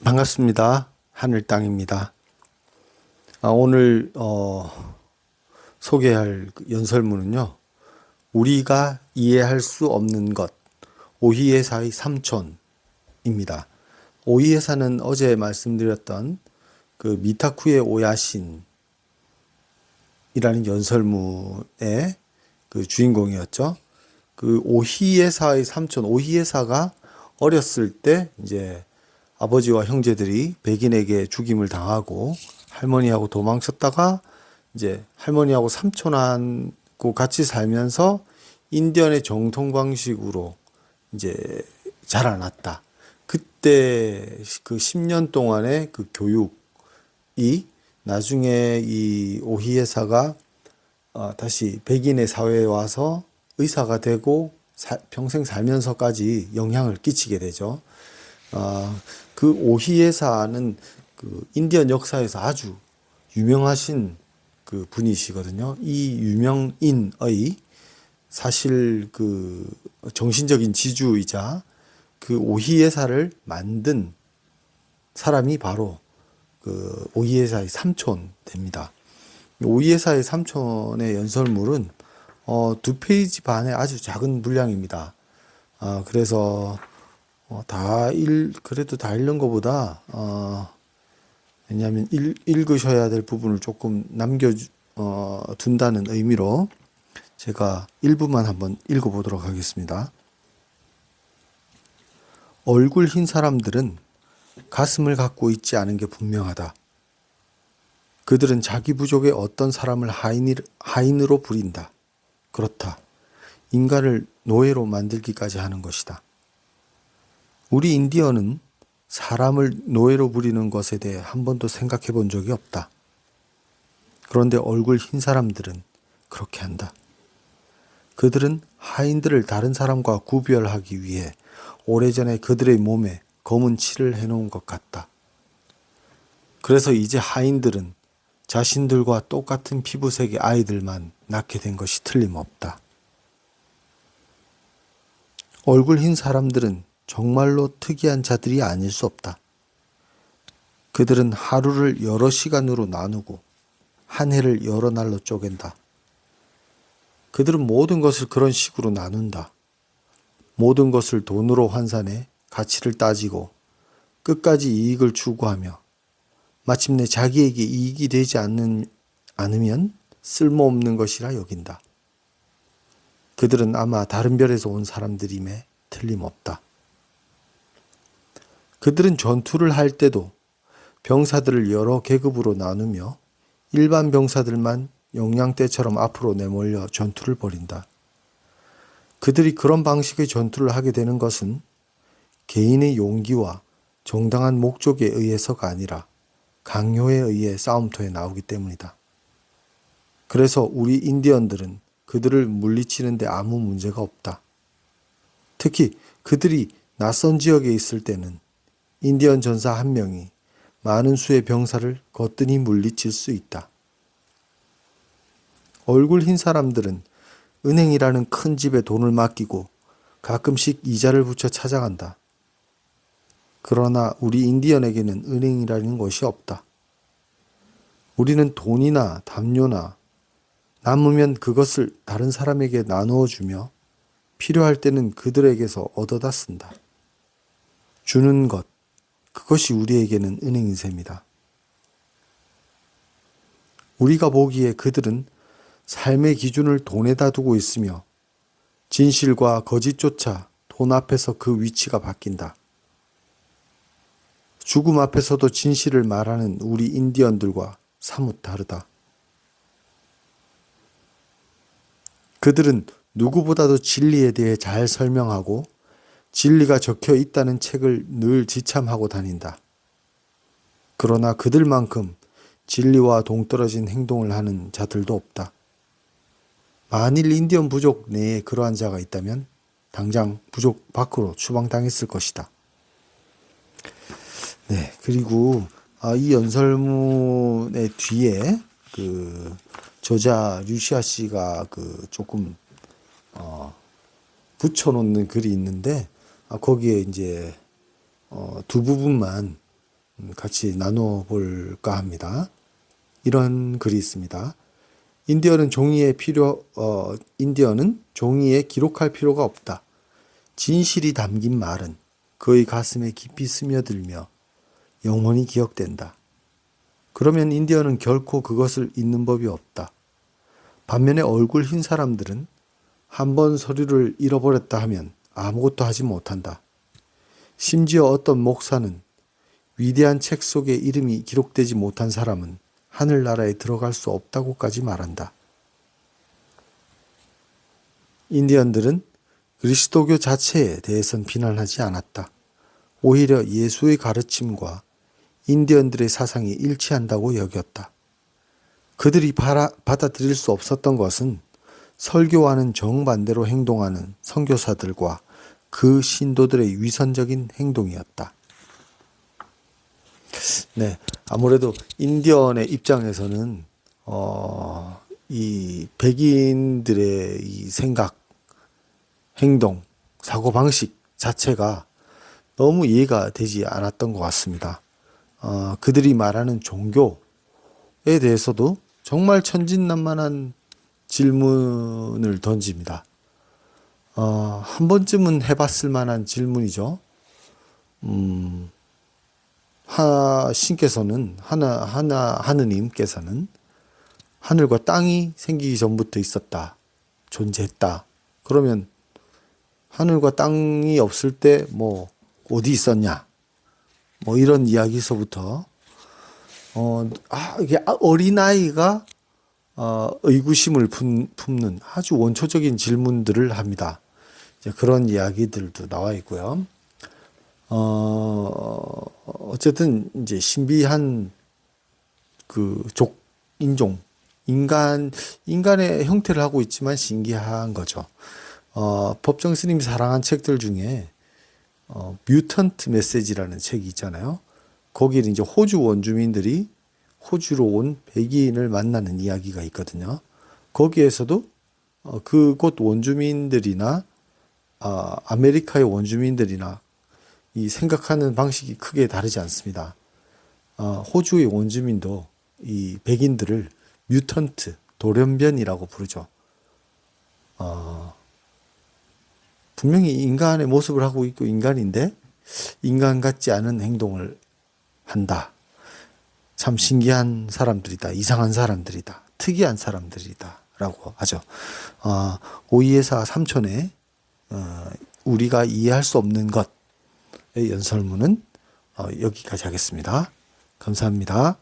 반갑습니다. 하늘땅입니다. 오늘 소개할 연설문은요. 우리가 이해할 수 없는 것, 오히에사의 삼촌입니다. 오히에사는 어제 말씀드렸던 그 미타쿠의 오야신이라는 연설문의 그 주인공이었죠. 그 오히에사의 삼촌, 오히에사가 어렸을 때 이제 아버지와 형제들이 백인에게 죽임을 당하고 할머니하고 도망쳤다가 이제 할머니하고 삼촌하고 같이 살면서 인디언의 정통 방식으로 이제 자라났다. 그때 그 10년 동안의 그 교육이 나중에 이 오히에사가 다시 백인의 사회에 와서 의사가 되고 평생 살면서까지 영향을 끼치게 되죠. 그 오히에사는 그 인디언 역사에서 아주 유명하신 그 분이시거든요. 이 유명인의 사실 그 정신적인 지주이자 그 오히에사를 만든 사람이 바로 그 오히에사의 삼촌 됩니다. 오히에사의 삼촌의 연설물은 2페이지 반의 아주 작은 분량입니다. 그래서 그래도 다 읽는 것보다, 왜냐하면 읽으셔야 될 부분을 조금 둔다는 의미로 제가 일부만 한번 읽어보도록 하겠습니다. 얼굴 흰 사람들은 가슴을 갖고 있지 않은 게 분명하다. 그들은 자기 부족의 어떤 사람을 하인으로 부린다. 그렇다. 인간을 노예로 만들기까지 하는 것이다. 우리 인디언은 사람을 노예로 부리는 것에 대해 한 번도 생각해 본 적이 없다. 그런데 얼굴 흰 사람들은 그렇게 한다. 그들은 하인들을 다른 사람과 구별하기 위해 오래전에 그들의 몸에 검은 칠을 해놓은 것 같다. 그래서 이제 하인들은 자신들과 똑같은 피부색의 아이들만 낳게 된 것이 틀림없다. 얼굴 흰 사람들은 정말로 특이한 자들이 아닐 수 없다. 그들은 하루를 여러 시간으로 나누고 한 해를 여러 날로 쪼갠다. 그들은 모든 것을 그런 식으로 나눈다. 모든 것을 돈으로 환산해 가치를 따지고 끝까지 이익을 추구하며 마침내 자기에게 이익이 되지 않으면 쓸모없는 것이라 여긴다. 그들은 아마 다른 별에서 온 사람들임에 틀림없다. 그들은 전투를 할 때도 병사들을 여러 계급으로 나누며 일반 병사들만 영양대처럼 앞으로 내몰려 전투를 벌인다. 그들이 그런 방식의 전투를 하게 되는 것은 개인의 용기와 정당한 목적에 의해서가 아니라 강요에 의해 싸움터에 나오기 때문이다. 그래서 우리 인디언들은 그들을 물리치는데 아무 문제가 없다. 특히 그들이 낯선 지역에 있을 때는 인디언 전사 한 명이 많은 수의 병사를 거뜬히 물리칠 수 있다. 얼굴 흰 사람들은 은행이라는 큰 집에 돈을 맡기고 가끔씩 이자를 붙여 찾아간다. 그러나 우리 인디언에게는 은행이라는 것이 없다. 우리는 돈이나 담요나 남으면 그것을 다른 사람에게 나누어 주며 필요할 때는 그들에게서 얻어다 쓴다. 주는 것, 그것이 우리에게는 은행인 셈이다. 우리가 보기에 그들은 삶의 기준을 돈에다 두고 있으며 진실과 거짓조차 돈 앞에서 그 위치가 바뀐다. 죽음 앞에서도 진실을 말하는 우리 인디언들과 사뭇 다르다. 그들은 누구보다도 진리에 대해 잘 설명하고 진리가 적혀 있다는 책을 늘 지참하고 다닌다. 그러나 그들만큼 진리와 동떨어진 행동을 하는 자들도 없다. 만일 인디언 부족 내에 그러한 자가 있다면 당장 부족 밖으로 추방당했을 것이다. 네, 그리고 이 연설문의 뒤에 그 저자 류시아 씨가 그 조금 붙여놓는 글이 있는데 거기에 이제 두 부분만 같이 나눠볼까 합니다. 이런 글이 있습니다. 인디언은 종이에 기록할 필요가 없다. 진실이 담긴 말은 그의 가슴에 깊이 스며들며 영원히 기억된다. 그러면 인디언은 결코 그것을 잊는 법이 없다. 반면에 얼굴 흰 사람들은 한번 서류를 잃어버렸다 하면 아무것도 하지 못한다. 심지어 어떤 목사는 위대한 책 속에 이름이 기록되지 못한 사람은 하늘나라에 들어갈 수 없다고까지 말한다. 인디언들은 그리스도교 자체에 대해선 비난하지 않았다. 오히려 예수의 가르침과 인디언들의 사상이 일치한다고 여겼다. 그들이 받아들일 수 없었던 것은 설교와는 정반대로 행동하는 선교사들과 그 신도들의 위선적인 행동이었다. 네, 아무래도 인디언의 입장에서는 이 백인들의 이 생각, 행동, 사고방식 자체가 너무 이해가 되지 않았던 것 같습니다. 그들이 말하는 종교에 대해서도 정말 천진난만한 질문을 던집니다. 한 번쯤은 해봤을 만한 질문이죠. 하느님께서는 하늘과 땅이 생기기 전부터 있었다, 존재했다. 그러면 하늘과 땅이 없을 때 뭐 어디 있었냐? 뭐 이런 이야기서부터 이게 어린아이가 의구심을 품는 아주 원초적인 질문들을 합니다. 이제 그런 이야기들도 나와 있고요. 어쨌든 이제 신비한 그 인종, 인간의 형태를 하고 있지만 신기한 거죠. 법정 스님이 사랑한 책들 중에 뮤턴트 메시지라는 책이 있잖아요. 거기에 이제 호주 원주민들이 호주로 온 백인을 만나는 이야기가 있거든요. 거기에서도 그곳 원주민들이나 아메리카의 원주민들이나 이 생각하는 방식이 크게 다르지 않습니다. 호주의 원주민도 이 백인들을 뮤턴트, 돌연변이라고 부르죠. 분명히 인간의 모습을 하고 있고 인간인데 인간 같지 않은 행동을 한다. 참 신기한 사람들이다. 이상한 사람들이다. 특이한 사람들이다. 라고 하죠. 오이에사 삼촌의 우리가 이해할 수 없는 것의 연설문은 여기까지 하겠습니다. 감사합니다.